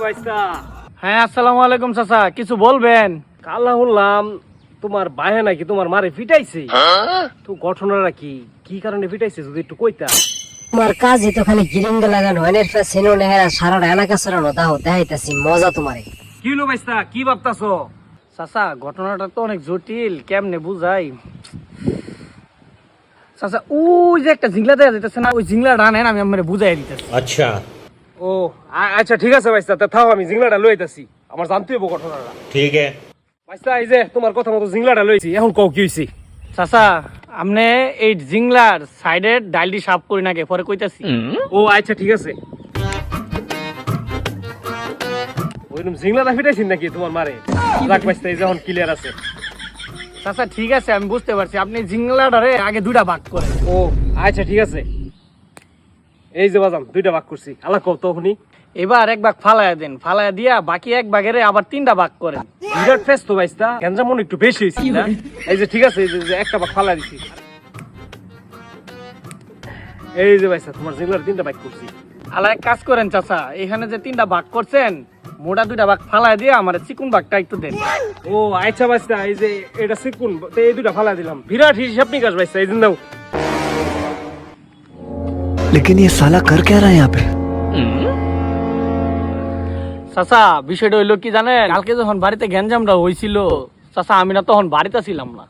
বাইস্তা। হ্যাঁ আসসালামু আলাইকুম চাচা, কিছু বলবেন? কালা শুনলাম তোমার বাহে নাকি তোমার মারে পিটাইছে। তো ঘটনাটা কি কি কারণে পিটাইছে যদি একটু কইতা। তোমার কাজই তো খালি গিরিঙ্গা লাগানো এনের সেনো নেহেরা সারা এলাকা সরানো দাও দেখাইতাছি মজা তোমারে। কি হলো বাইস্তা, কি ভাবতাছো? চাচা ঘটনাটা তো অনেক জটিল, কেমনে বুঝাই? চাচা ওই যে একটা জিংলা দেয়া যাইতেছে না, ওই জিংলাটা আনেন, আমি আপনারে বুঝাই দিতেছি। अच्छा ও আচ্ছা ঠিক আছে বাইস্তা, তা থাও আমি জিংলাটা লই আইতাছি, আমার জানতে হইব ঘটনাটা। ठीक है। বাইস্তা এই যে তোমার কথা মতো জিংলাটা লইছি, এখন কও কি হইছে। চাচা আপনি এই জিংলার সাইডের ডাইলটি সাফ করি নাকি পরে কইতাছি। ও আচ্ছা ঠিক আছে। ওইরকম জিংলাটা পিটাইছিস নাকি তোমার মারে? যাক বাইস্তা এই যে এখন ক্লিয়ার আছে। চাচা ঠিক আছে, আমি বুঝতে পারছি, আপনি জিংলাটারে আগে দুইটা ভাগ করেন। ও আচ্ছা ঠিক আছে, এই যে বাজাম দুইটা ভাগ করছি, আলা কও তো শুনি। এবার এক ভাগ ফালাইয়া দেন, ফালাইয়া দিয়া বাকি এক ভাগের আবার তিনটা ভাগ করেন। বিরাট ফেস তো বাইস্তা, গ্যাঞ্জাম মনে একটু বেশি হয়েছে না? এই যে ঠিক আছে, এই যে একটা ভাগ ফালা দিছি। এই যে বাইস্তা তোমার জিংলার তিনটা ভাগ করছি। আলা এক কাজ করেন চাচা, এখানে যে তিনটা ভাগ করছেন মোটা দুইটা ভাগ ফালাই দিয়ে আমার চিকুন ভাগটা একটু দেন। ও আচ্ছা বাইস্তা, এই যে এটা সিকুন তো এই দুইটা ফালা দিলাম। বিরাট হিসাব নিকাশ বাইস্তা, এই দিন দাও। लेकिन ये साला कर क्या रहा है यहाँ पे? চাচা বিষয়টা হইলো কি জানেন, কালকে যখন বাড়িতে গ্যাঞ্জামটা হয়েছিল চাচা, আমি না তখন বাড়িতে ছিলাম না।